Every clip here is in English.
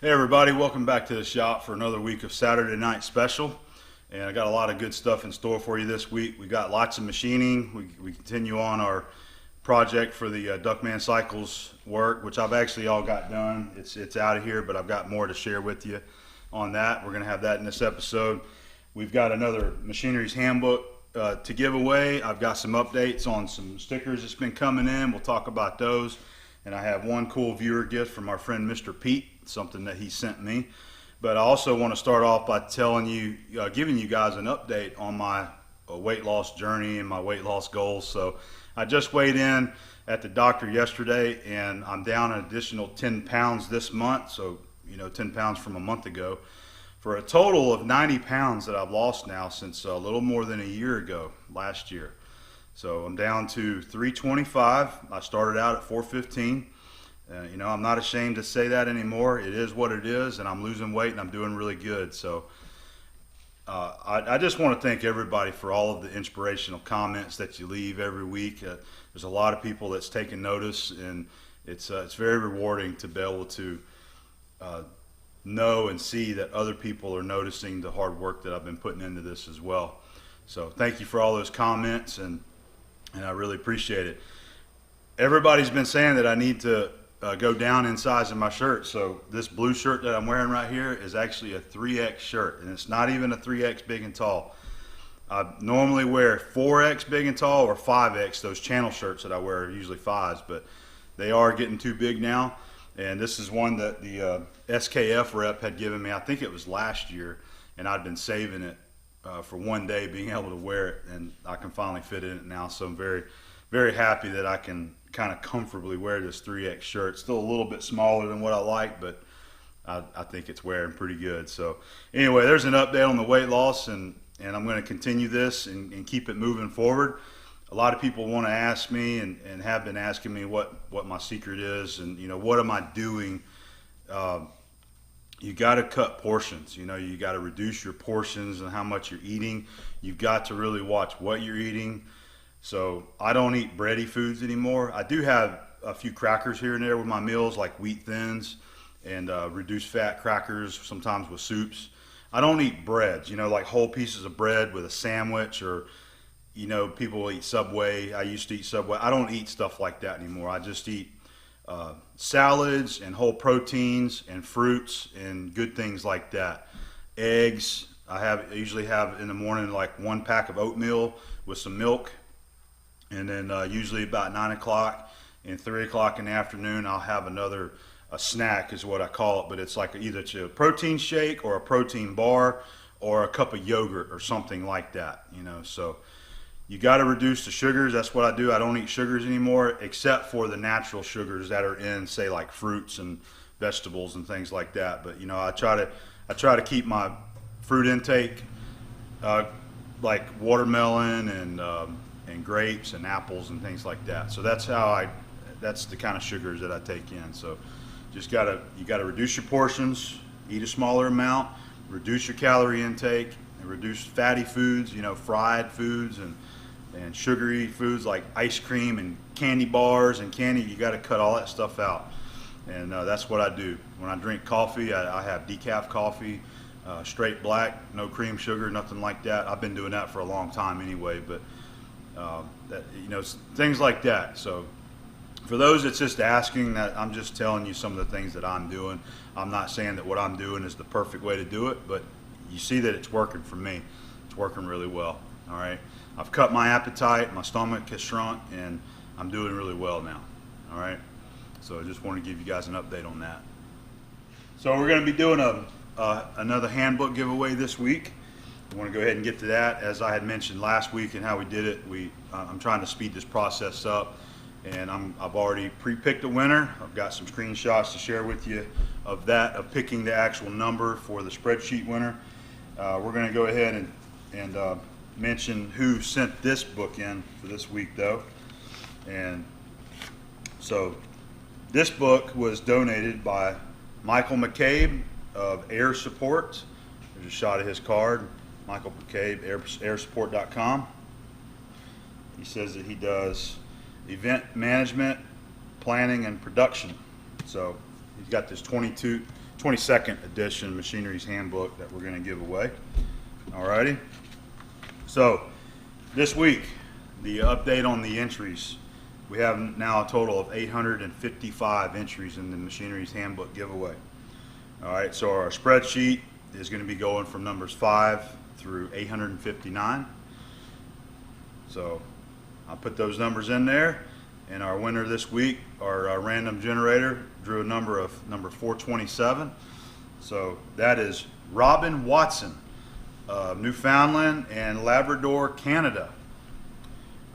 Hey everybody, welcome back to the shop for another week of Saturday Night Special. And I got a lot of good stuff in store for you this week. We got lots of machining. We continue on our project for the Duckman Cycles work, which I've actually all got done. It's out of here, but I've got more to share with you on that. We're going to have that in this episode. We've got another Machinery's Handbook to give away. I've got some updates on some stickers that's been coming in. We'll talk about those. And I have one cool viewer gift from our friend Mr. Pete, something that he sent me. But I also want to start off by telling you, giving you guys an update on my weight loss journey and my weight loss goals. So I just weighed in at the doctor yesterday, and I'm down an additional 10 pounds this month. So, 10 pounds from a month ago, for a total of 90 pounds that I've lost now since a little more than a year ago, last year. So I'm down to 325. I started out at 415. I'm not ashamed to say that anymore. It is what it is, and I'm losing weight and I'm doing really good. So I just want to thank everybody for all of the inspirational comments that you leave every week. There's a lot of people that's taking notice, and it's very rewarding to be able to know and see that other people are noticing the hard work that I've been putting into this as well. So thank you for all those comments, and I really appreciate it. Everybody's been saying that I need to go down in size in my shirt. So this blue shirt that I'm wearing right here is actually a 3X shirt, and it's not even a 3X big and tall. I normally wear 4X big and tall or 5X. Those channel shirts that I wear are usually 5s, but they are getting too big now. And this is one that the SKF rep had given me. I think it was last year, and I'd been saving it for one day being able to wear it, and I can finally fit in it now. So I'm very, very happy that I can kind of comfortably wear this 3X shirt. Still a little bit smaller than what I like, but I think it's wearing pretty good. So anyway, there's an update on the weight loss, and I'm going to continue this and keep it moving forward. A lot of people want to ask me and have been asking me what my secret is, and what am I doing. You got to cut portions. You got to reduce your portions and how much you're eating. You've got to really watch what you're eating. So I don't eat bready foods anymore. I do have a few crackers here and there with my meals, like wheat thins and reduced fat crackers, sometimes with soups. I don't eat breads, like whole pieces of bread with a sandwich, or people will eat Subway. I used to eat Subway. I don't eat stuff like that anymore. I just eat salads and whole proteins and fruits and good things like that. Eggs. I usually have in the morning like 1 pack of oatmeal with some milk, and then usually about 9 o'clock and 3 o'clock in the afternoon I'll have a snack is what I call it, but it's like either a protein shake or a protein bar or a cup of yogurt or something like that. So you got to reduce the sugars. That's what I do. I don't eat sugars anymore, except for the natural sugars that are in, say, like fruits and vegetables and things like that. But I try to keep my fruit intake like watermelon and grapes and apples and things like that. So that's the kind of sugars that I take in. So you gotta reduce your portions, eat a smaller amount, reduce your calorie intake, and reduce fatty foods, fried foods and sugary foods like ice cream and candy bars and candy. You got to cut all that stuff out, and that's what I do. When I drink coffee, I have decaf coffee, straight black, no cream, sugar, nothing like that. I've been doing that for a long time anyway, but things like that. So for those that's just asking, that I'm just telling you some of the things that I'm doing. I'm not saying that what I'm doing is the perfect way to do it, but you see that it's working for me. It's working really well. All right. I've cut my appetite, my stomach has shrunk, and I'm doing really well now. All right. So I just want to give you guys an update on that. So we're going to be doing another handbook giveaway this week. I want to go ahead and get to that. As I had mentioned last week and how we did it, I'm trying to speed this process up, and I've already pre-picked a winner. I've got some screenshots to share with you of picking the actual number for the spreadsheet winner. We're going to go ahead and mention who sent this book in for this week, though. And so this book was donated by Michael McCabe of Air Support. There's a shot of his card. Michael McCabe, airsupport.com. He says that he does event management, planning, and production. So He's got this 22nd edition Machinery's Handbook that we're going to give away. Alrighty. So this week, the update on the entries. We have now a total of 855 entries in the Machinery's Handbook giveaway. Alright, so our spreadsheet is going to be going from numbers 5 through 859. So I'll put those numbers in there, and our winner this week, our random generator, drew a number 427. So that is Robin Watson of Newfoundland and Labrador, Canada.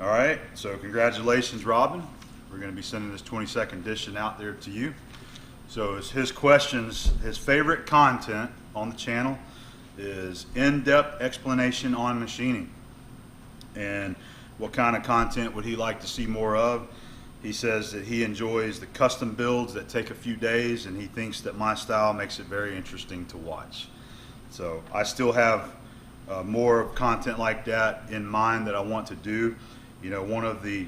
All right, so congratulations, Robin. We're going to be sending this 22nd edition out there to you. So his questions, his favorite content on the channel is in-depth explanation on machining. And what kind of content would he like to see more of? He says that he enjoys the custom builds that take a few days, and he thinks that my style makes it very interesting to watch. So I still have more content like that in mind that I want to do. You know, one of the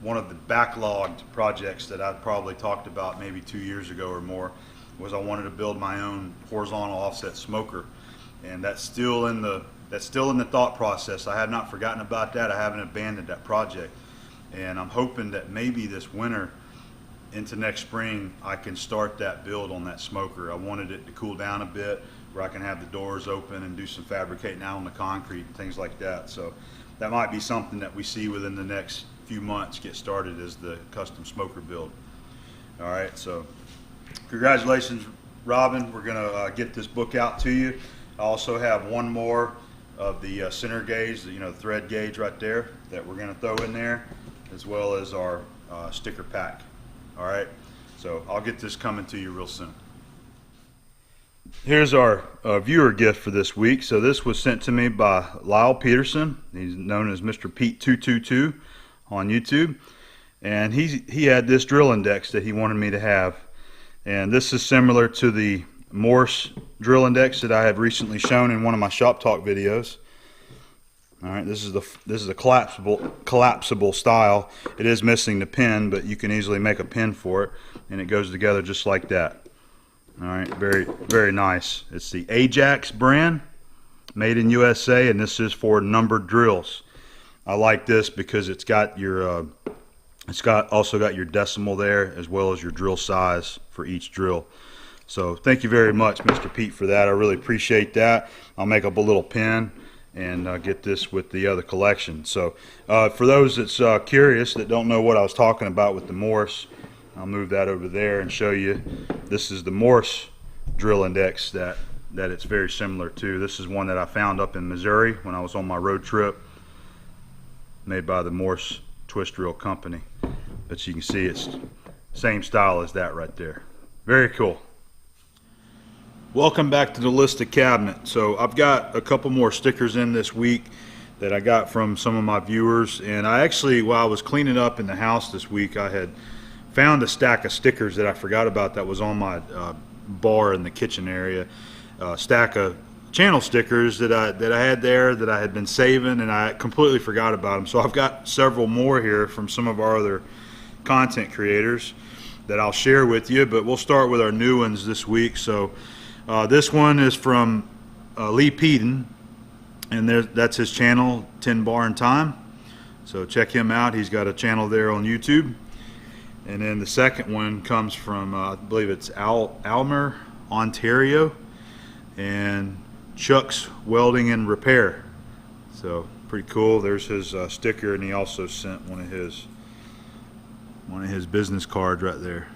backlogged projects that I've probably talked about maybe 2 years ago or more was I wanted to build my own horizontal offset smoker, and that's still in the thought process. I have not forgotten about that. I haven't abandoned that project, and I'm hoping that maybe this winter into next spring I can start that build on that smoker. I wanted it to cool down a bit where I can have the doors open and do some fabricating out on the concrete and things like that. So that might be something that we see within the next few months get started as the custom smoker build. All right, so congratulations, Robin. We're gonna get this book out to you. I also have one more of the center gauge, the thread gauge right there that we're gonna throw in there, as well as our sticker pack. All right, so I'll get this coming to you real soon. Here's our viewer gift for this week. So this was sent to me by Lyle Peterson. He's known as Mr. Pete 222 on YouTube, and he had this drill index that he wanted me to have, and this is similar to the Morse drill index that I have recently shown in one of my shop talk videos. All right, this is a collapsible style. It is missing the pin, but you can easily make a pin for it, and it goes together just like that. All right, very nice. It's the Ajax brand, made in USA, and this is for numbered drills. I like this because it's got your also got your decimal there, as well as your drill size for each drill. So thank you very much, Mr. Pete, for that. I really appreciate that. I'll make up a little pin and get this with the other collection. So for those that's curious, that don't know what I was talking about with the Morse, I'll move that over there and show you. This is the Morse drill index that it's very similar to. This is one that I found up in Missouri when I was on my road trip, made by the Morse Twist Drill Company. But you can see it's same style as that right there. Very cool. Welcome back to the list of cabinet. So I've got a couple more stickers in this week that I got from some of my viewers, and I actually, while I was cleaning up in the house this week, I had found a stack of stickers that I forgot about that was on my bar in the kitchen area. A stack of channel stickers that I had there that I had been saving, and I completely forgot about them. So I've got several more here from some of our other content creators that I'll share with you, but we'll start with our new ones this week. So this one is from Lee Peden, and that's his channel, 10 Bar in Time. So check him out. He's got a channel there on YouTube. And then the second one comes from, I believe it's Almer, Ontario, and Chuck's Welding and Repair. So pretty cool. There's his sticker, and he also sent one of his business cards right there.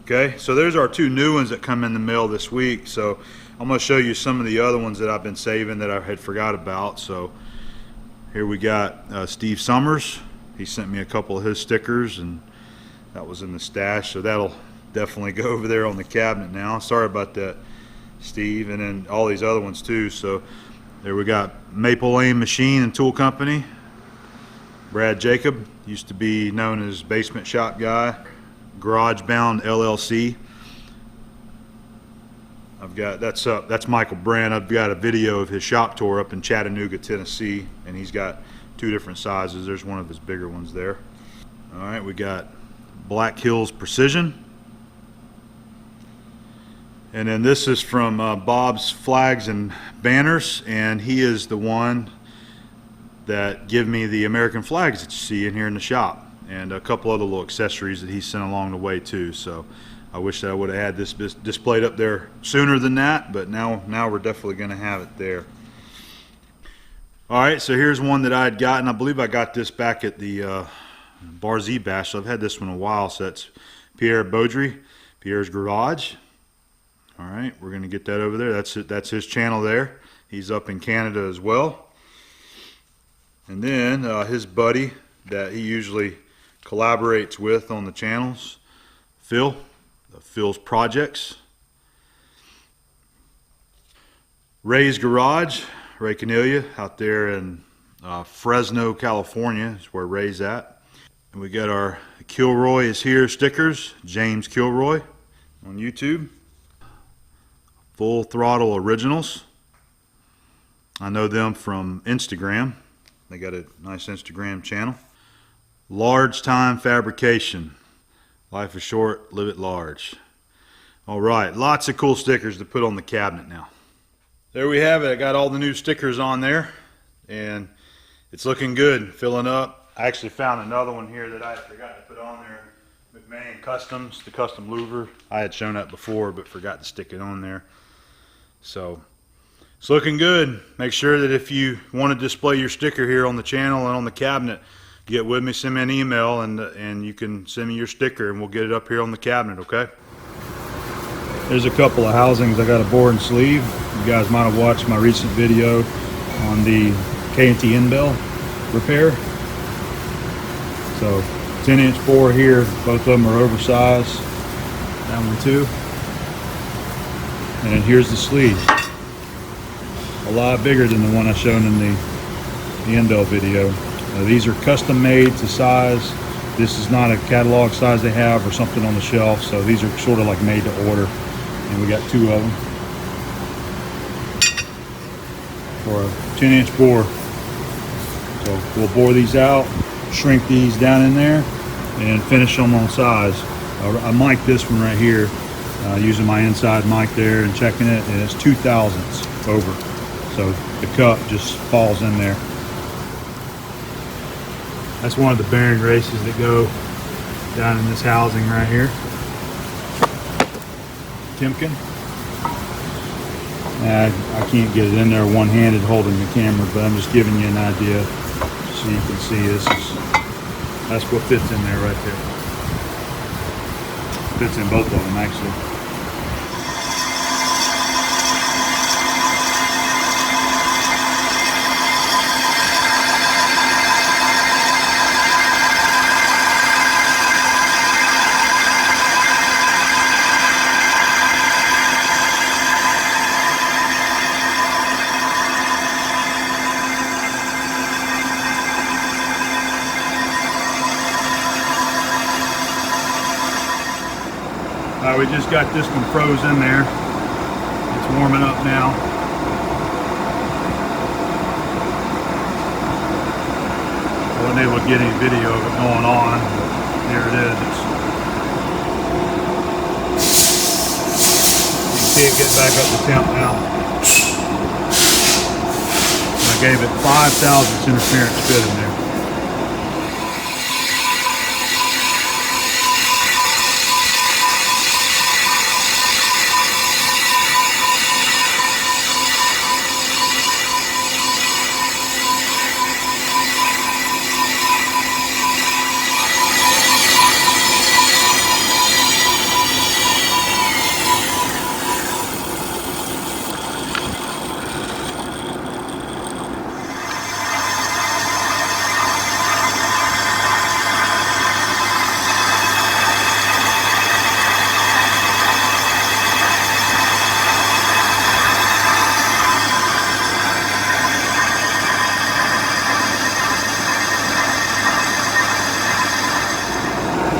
Okay, so there's our two new ones that come in the mail this week. So I'm going to show you some of the other ones that I've been saving that I had forgot about. So here we got Steve Summers. He sent me a couple of his stickers, and that was in the stash, so that'll definitely go over there on the cabinet now. Sorry about that, Steve. And then all these other ones too. So there we got Maple Lane Machine and Tool Company. Brad Jacob, used to be known as Basement Shop Guy. Garage Bound LLC. That's Michael Brand. I've got a video of his shop tour up in Chattanooga, Tennessee, and he's got two different sizes. There's one of his bigger ones there. All right, we got Black Hills Precision. And then this is from Bob's Flags and Banners, and he is the one that give me the American flags that you see in here in the shop, and a couple other little accessories that he sent along the way too. So I wish that I would have had this displayed up there sooner than that, but now we're definitely going to have it there. All right, so here's one that I had gotten. I believe I got this back at the Bar Z Bash, so I've had this one a while. So that's Pierre Baudry, Pierre's Garage. All right, we're going to get that over there. That's his channel there. He's up in Canada as well. And then his buddy that he usually collaborates with on the channels, Phil, Phil's Projects. Ray's Garage, Ray Canelia, out there in Fresno, California is where Ray's at. And we got our Kilroy is Here stickers, James Kilroy on YouTube. Full Throttle Originals. I know them from Instagram. They got a nice Instagram channel. Large Time Fabrication. Life is short, live it large. All right, lots of cool stickers to put on the cabinet now. There we have it. I got all the new stickers on there, and it's looking good, filling up. I actually found another one here that I forgot to put on there. McMahon Customs, the custom louver. I had shown that before, but forgot to stick it on there. So it's looking good. Make sure that if you want to display your sticker here on the channel and on the cabinet, get with me, send me an email, and you can send me your sticker and we'll get it up here on the cabinet, okay? There's a couple of housings I got a bore and sleeve. You guys might have watched my recent video on the K&T end bell repair. So 10-inch bore here, both of them are oversized. That one too. And here's the sleeve. A lot bigger than the one I shown in the end bell video. These are custom made to size. This is not a catalog size they have or something on the shelf, so these are sort of like made to order. And we got two of them for a 10-inch bore. So we'll bore these out, shrink these down in there, and finish them on size. I mic this one right here using my inside mic there and checking it, and it's 2/1000ths over. So the cup just falls in there. That's one of the bearing races that go down in this housing right here. Timken. I can't get it in there one-handed holding the camera, but I'm just giving you an idea so you can see that's what fits in there right there. Fits in both of them actually. We just got this one froze in there. It's warming up now. I wasn't able to get any video of it going on, but there it is. You can see it getting back up to temp now. I gave it 5/1000ths interference fit in there.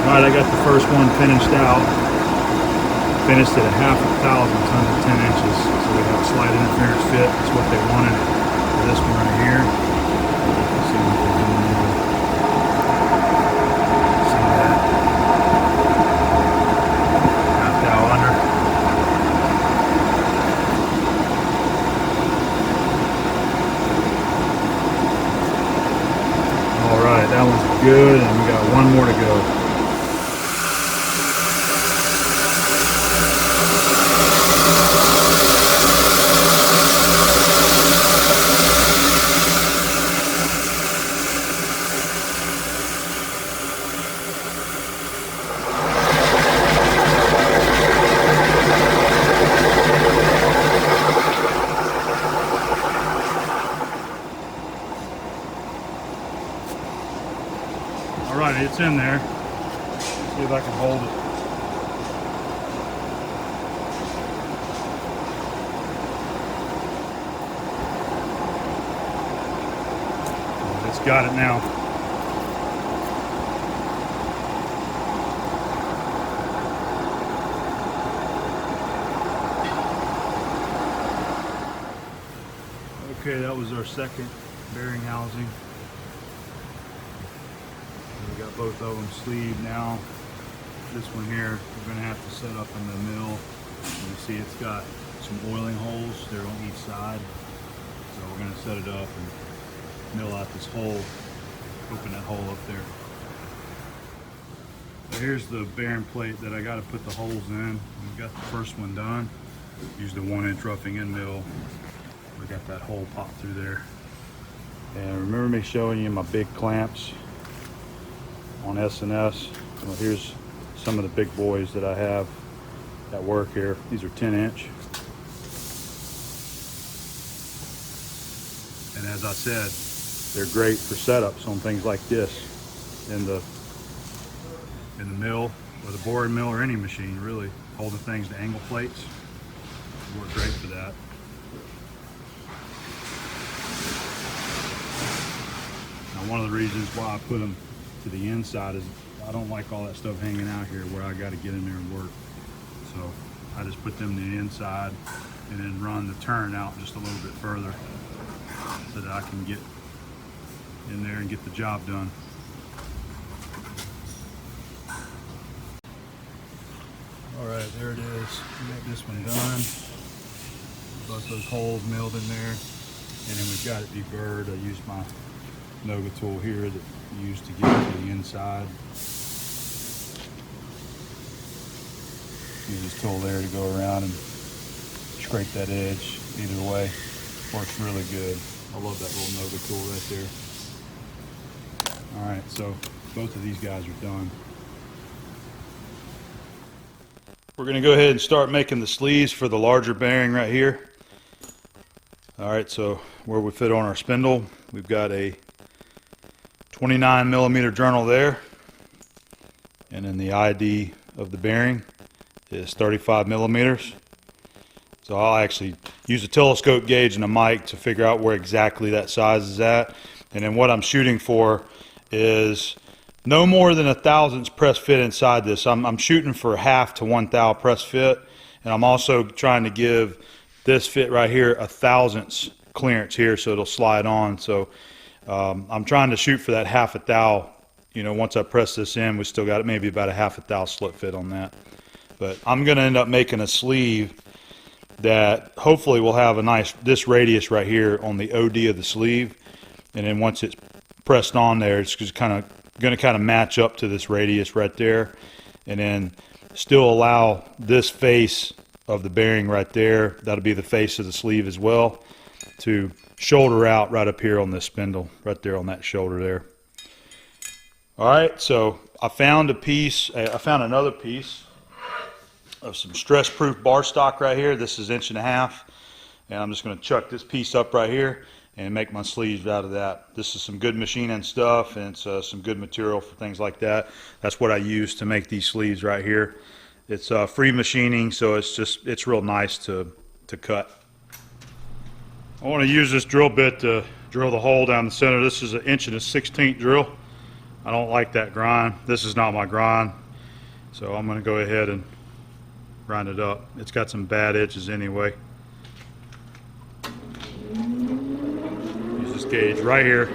Alright, I got the first one finished out. Finished at 0.5/1000ths under 10 inches. So we have a slight interference fit. That's what they wanted for this one right here. Let's see what they're doing there. See that? 0.5 under. it's in there. See if I can hold it. It's got it now. Okay, that was our second bearing housing. We got both of them sleeved now. This one here, we're going to have to set up in the mill. You see it's got some oiling holes there on each side. So we're going to set it up and mill out this hole, open that hole up there. So here's the bearing plate that I got to put the holes in. We got the first one done. Used the 1-inch roughing in mill. We got that hole popped through there. And remember me showing you my big clamps on SNS? Well, here's some of the big boys that I have at work here. These are 10-inch. And as I said, they're great for setups on things like this in the mill, or the boring mill, or any machine really. Holding things to angle plates work great for that. Now, one of the reasons why I put them to the inside is I don't like all that stuff hanging out here where I got to get in there and work. So I just put them to the inside and then run the turn out just a little bit further so that I can get in there and get the job done. All right, there it is. We got this one done. Both those holes milled in there, and then we've got it deburred. I used my Noga tool here that you use to get to the inside. Use this tool there to go around and scrape that edge. Either way, works really good. I love that little Noga tool right there. All right, so both of these guys are done. We're going to go ahead and start making the sleeves for the larger bearing right here. All right, so where we fit on our spindle, we've got a 29mm journal there, and then the ID of the bearing is 35mm. So I'll actually use a telescope gauge and a mic to figure out where exactly that size is at. And then what I'm shooting for is no more than 1/1000th press fit inside this. I'm shooting for 1/2 to 1/1000 press fit, and I'm also trying to give this fit right here 1/1000th clearance here so it'll slide on. So I'm trying to shoot for that 1/2 you know, once I press this in, we still got maybe about a 1/2 slip fit on that. But I'm going to end up making a sleeve that hopefully will have a nice, this radius right here on the OD of the sleeve. And then once it's pressed on there, it's just going to kind of match up to this radius right there. And then still allow this face of the bearing right there, that'll be the face of the sleeve as well, to shoulder out right up here on this spindle, right there on that shoulder there. All right, so I found a piece, I found another piece of some stress-proof bar stock right here. This is 1.5 inches, and I'm just going to chuck this piece up right here and make my sleeves out of that. This is some good machining stuff, and it's some good material for things like that. That's what I use to make these sleeves right here. It's free machining, so it's real nice to cut. I want to use this drill bit to drill the hole down the center. This is an 1 1/16 drill. I don't like that grind. This is not my grind, so I'm going to go ahead and grind it up. It's got some bad edges anyway. Use this gauge right here to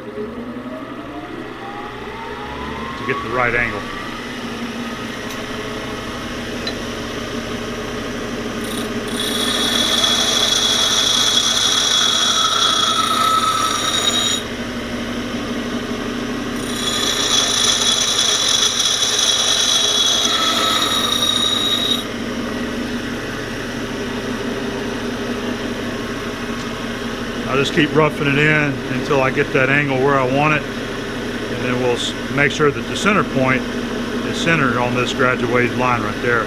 get the right angle. I'll just keep roughing it in until I get that angle where I want it, and then we'll make sure that the center point is centered on this graduated line right there.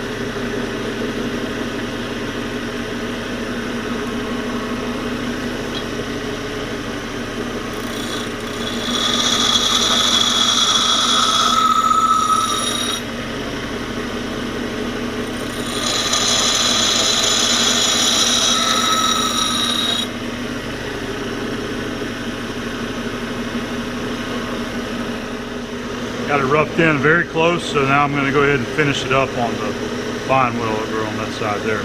Got it roughed in very close, so now I'm going to go ahead and finish it up on the fine wheel over on that side there.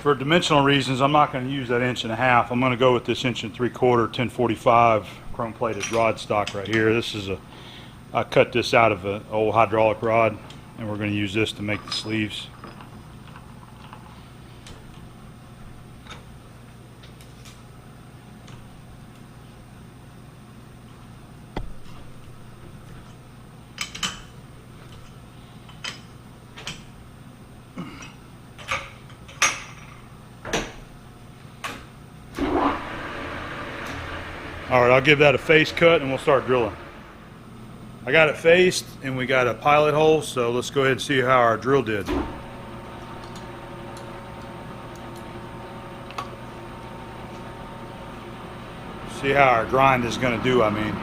For dimensional reasons, I'm not going to use that 1.5 inches. I'm going to go with this 1 3/4 1045 chrome plated rod stock right here. This is I cut this out of an old hydraulic rod, and we're going to use this to make the sleeves. All right, I'll give that a face cut and we'll start drilling. I got it faced and we got a pilot hole, so let's go ahead and see how our drill did. See how our grind is going to do, I mean.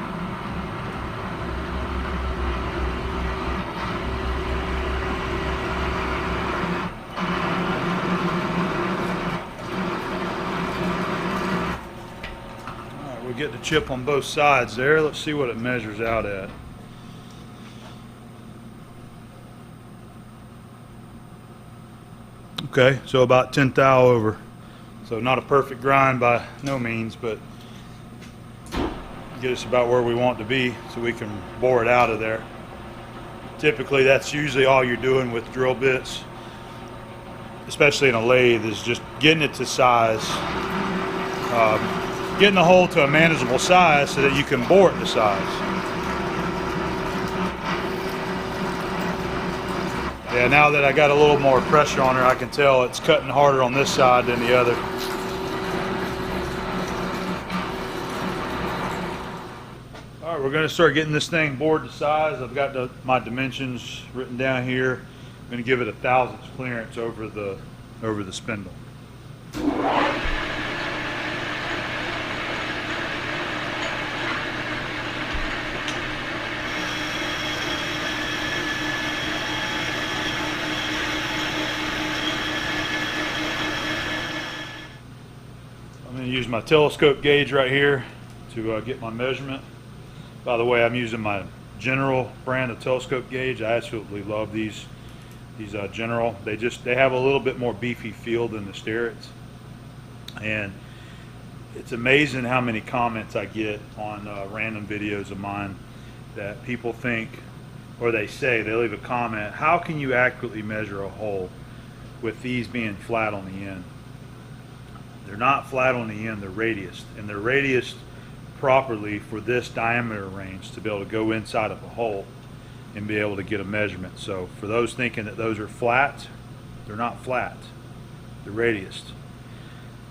Get the chip on both sides there. Let's see what it measures out at. Okay, so about 10 thou over. So not a perfect grind by no means, but get us about where we want to be so we can bore it out of there. Typically that's usually all you're doing with drill bits, especially in a lathe, is just getting it to size. Getting the hole to a manageable size so that you can bore it to size. Yeah, now that I got a little more pressure on her, I can tell it's cutting harder on this side than the other. All right, we're going to start getting this thing bored to size. I've got my dimensions written down here. I'm going to give it 1/1000 clearance over the spindle. Use my telescope gauge right here to get my measurement. By the way, I'm using my General brand of telescope gauge. I absolutely love these General. They have a little bit more beefy feel than the Starretts, and it's amazing how many comments I get on random videos of mine that people think, or they leave a comment, how can you accurately measure a hole with these being flat on the end? They're not flat on the end, they're radiused, and they're radiused properly for this diameter range to be able to go inside of a hole and be able to get a measurement. So for those thinking that those are flat, they're not flat, they're radiused.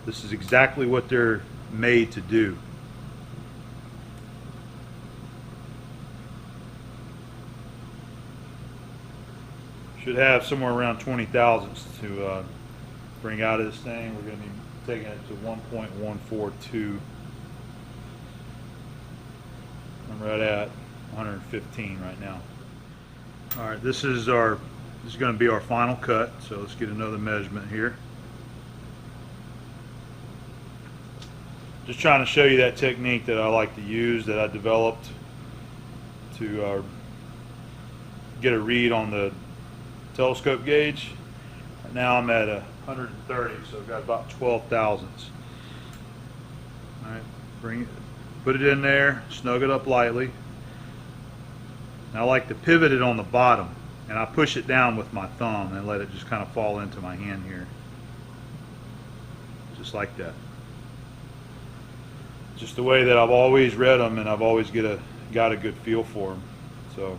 This is exactly what they're made to do. Should have somewhere around 20 thousandths to bring out of this thing. We're going to be taking it to 1.142. I'm right at 115 right now. All right, this is going to be our final cut. So let's get another measurement here. Just trying to show you that technique that I like to use, that I developed to get a read on the telescope gauge. Right now I'm at 130, so I've got about 12 thousandths. All right, put it in there, snug it up lightly. And I like to pivot it on the bottom, and I push it down with my thumb and let it just kind of fall into my hand here. Just like that. Just the way that I've always read them, and I've always got a good feel for them. So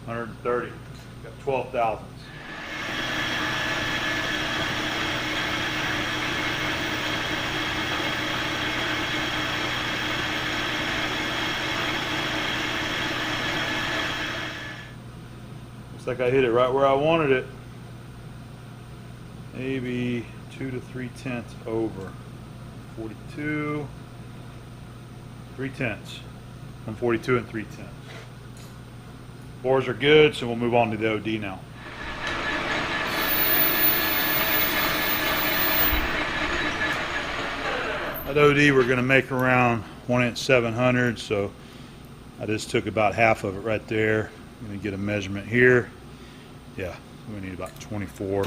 130, got 12 thousandths. Looks like I hit it right where I wanted it. Maybe 2 to 3/10 over. 42, 3/10. 142 and 3/10. Bores are good, so we'll move on to the OD now. At OD, we're going to make around 1 700, so I just took about half of it right there. I'm going to get a measurement here. Yeah, we need about 24.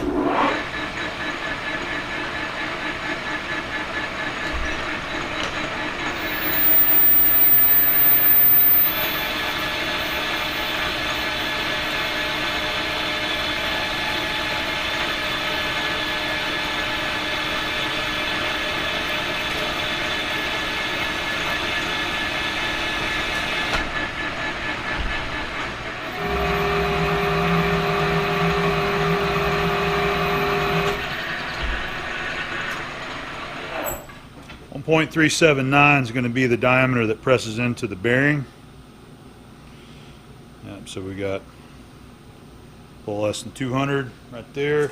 .379 is going to be the diameter that presses into the bearing. Yep, so we got a little less than 200 right there.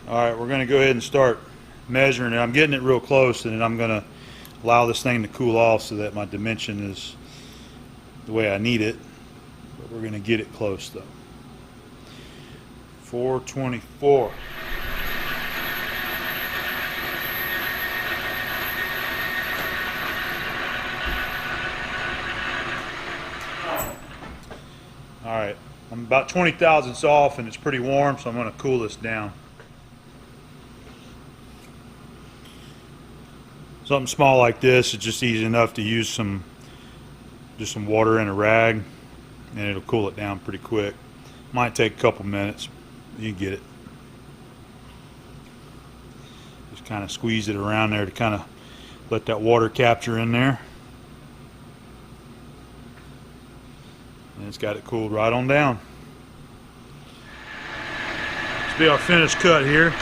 All right, we're going to go ahead and start measuring it. I'm getting it real close, and then I'm going to allow this thing to cool off so that my dimension is the way I need it. But we're going to get it close though. 424. All right, I'm about 20 thousandths off, and it's pretty warm, so I'm going to cool this down. Something small like this is just easy enough to use just some water in a rag, and it'll cool it down pretty quick. Might take a couple minutes. You can get it. Just kind of squeeze it around there to kind of let that water capture in there. And it's got it cooled right on down. This will be our finished cut here.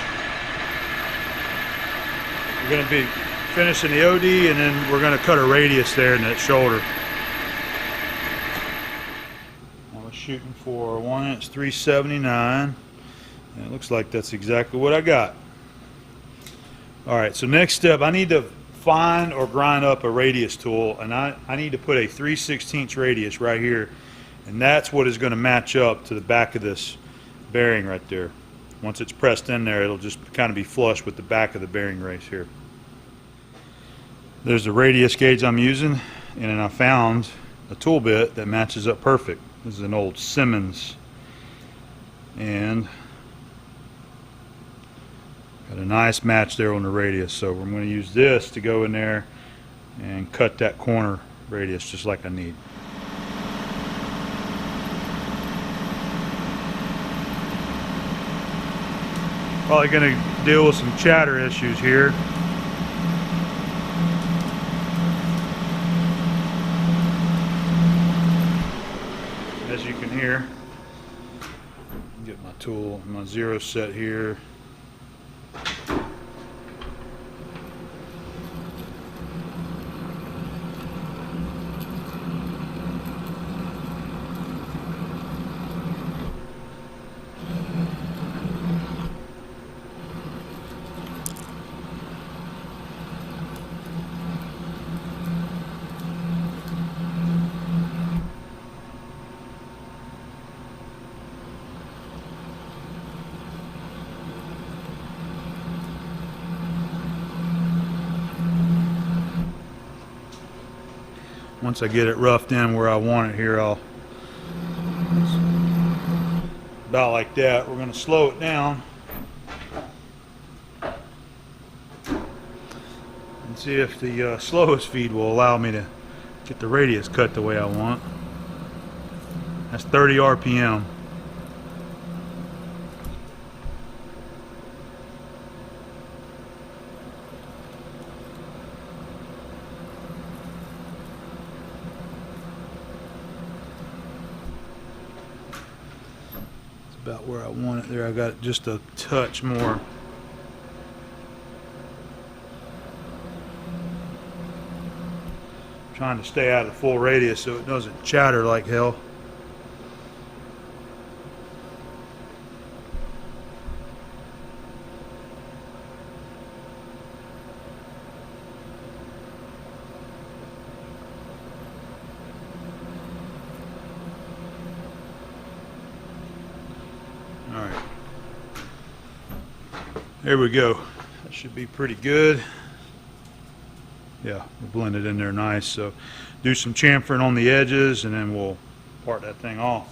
We're going to be finishing the OD, and then we're going to cut a radius there in that shoulder. I was shooting for 1 379, and it looks like that's exactly what I got. All right, so next step, I need to find or grind up a radius tool, and I need to put a 3/16 radius right here, and that's what is going to match up to the back of this bearing right there. Once it's pressed in there, it'll just kind of be flush with the back of the bearing race here. There's the radius gauge I'm using, and then I found a tool bit that matches up perfect. This is an old Simmons, and got a nice match there on the radius. So we're going to use this to go in there and cut that corner radius just like I need. Probably going to deal with some chatter issues here. As you can hear, get my tool, my zero set here. once I get it roughed in where I want it here, I'll about like that. We're going to slow it down and see if the slowest feed will allow me to get the radius cut the way I want. That's 30 RPM. About where I want it there. I got it just a touch more. Trying to stay out of the full radius so it doesn't chatter like hell. Alright, there we go. That should be pretty good. Yeah, we'll blend it in there nice. So do some chamfering on the edges and then we'll part that thing off.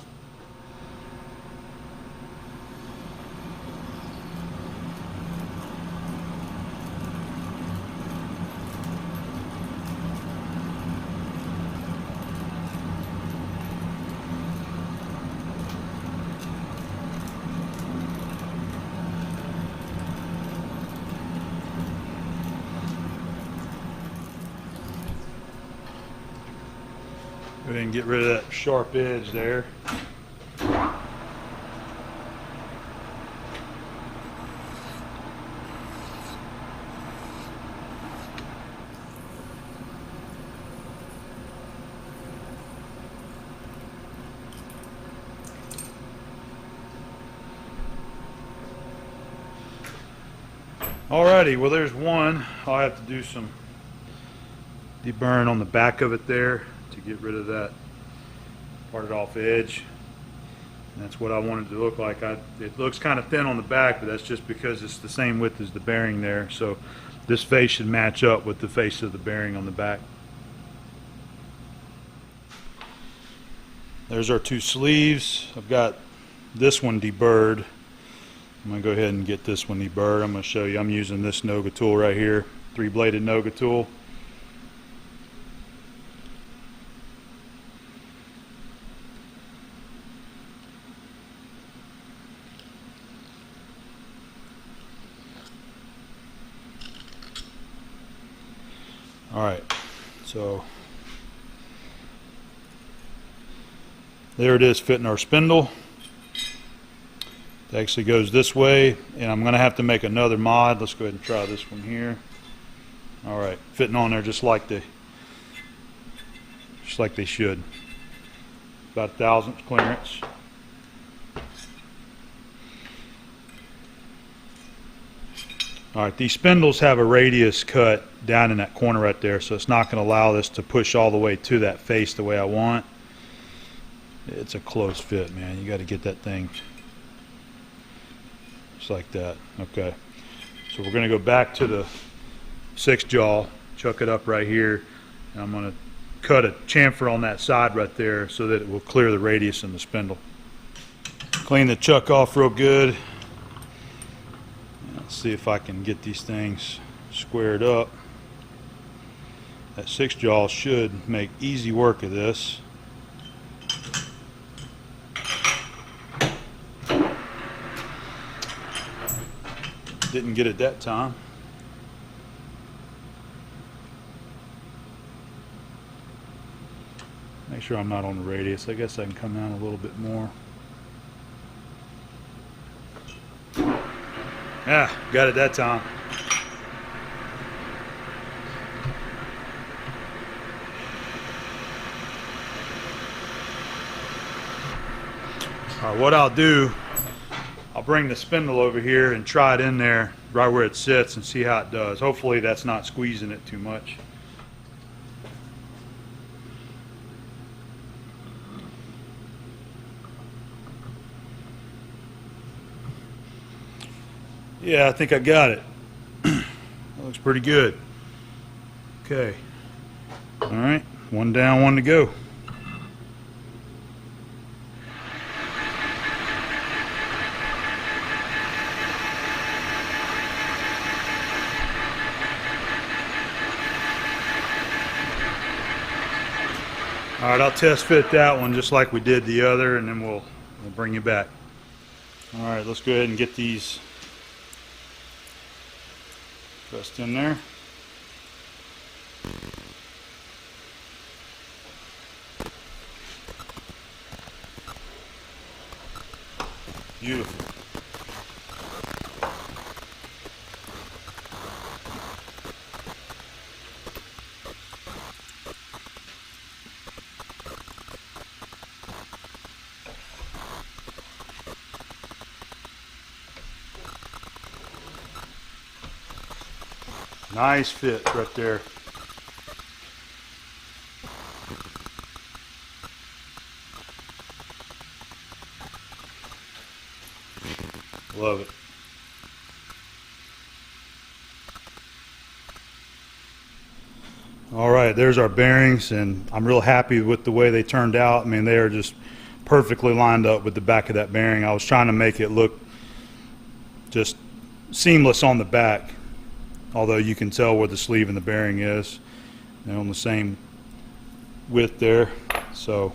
Go ahead and get rid of that sharp edge there. Alrighty, well there's one. I'll have to do some deburring on the back of it there to get rid of that parted off edge. And that's what I wanted to look like. It looks kind of thin on the back, but that's just because it's the same width as the bearing there. So this face should match up with the face of the bearing on the back. There's our two sleeves. I've got this one deburred. I'm going to go ahead and get this one deburred. I'm going to show you. I'm using this Noga tool right here, 3-bladed Noga tool. Alright, so there it is, fitting our spindle. It actually goes this way, and I'm going to have to make another mod. Let's go ahead and try this one here. Alright, fitting on there just like they should. About 1,000th clearance. Alright, these spindles have a radius cut down in that corner right there, so it's not going to allow this to push all the way to that face the way I want. It's a close fit, man. You got to get that thing just like that. Okay, so we're going to go back to the 6 jaw, chuck it up right here, and I'm going to cut a chamfer on that side right there so that it will clear the radius in the spindle. Clean the chuck off real good. Let's see if I can get these things squared up. That 6 jaw should make easy work of this. Didn't get it that time. Make sure I'm not on the radius. I guess I can come down a little bit more. Yeah, got it that time. All right, what I'll do, I'll bring the spindle over here and try it in there right where it sits and see how it does. Hopefully that's not squeezing it too much. Yeah, I think I got it. That looks pretty good. Okay. All right, One down, one to go. All right, I'll test fit that one just like we did the other, and then we'll bring you back. All right, let's go ahead and get these pressed in there. Beautiful. Nice fit right there. Love it. All right, there's our bearings, and I'm real happy with the way they turned out. I mean, they are just perfectly lined up with the back of that bearing. I was trying to make it look just seamless on the back, although you can tell where the sleeve and the bearing is. They're on the same width there, so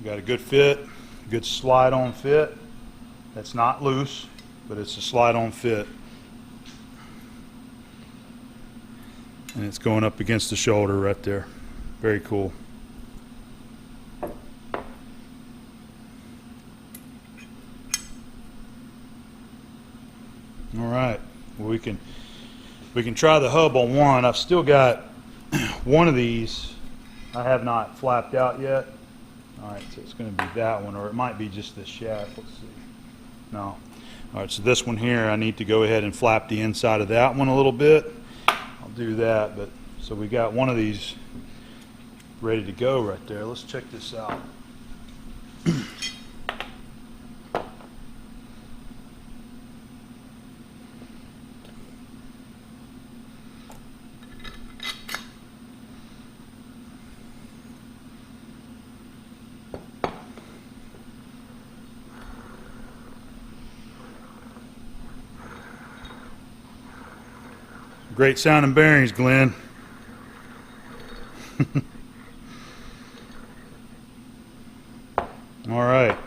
got a good fit, good slide-on fit. That's not loose, but it's a slide-on fit, and it's going up against the shoulder right there. Very cool. All right, well, we can try the hub on one. I've still got one of these I have not flapped out yet. All right, so it's going to be that one, or it might be just this shaft. Let's see. No. All right, so this one here, I need to go ahead and flap the inside of that one a little bit. I'll do that, but so we got one of these ready to go right there. Let's check this out. Great sounding bearings, Glenn. All right.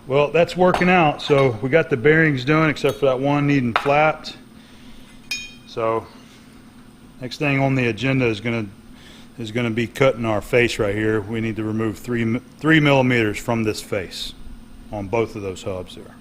Well, that's working out. So we got the bearings done, except for that one needing flapped. So next thing on the agenda is going to be cutting our face right here. We need to remove three millimeters from this face on both of those hubs there.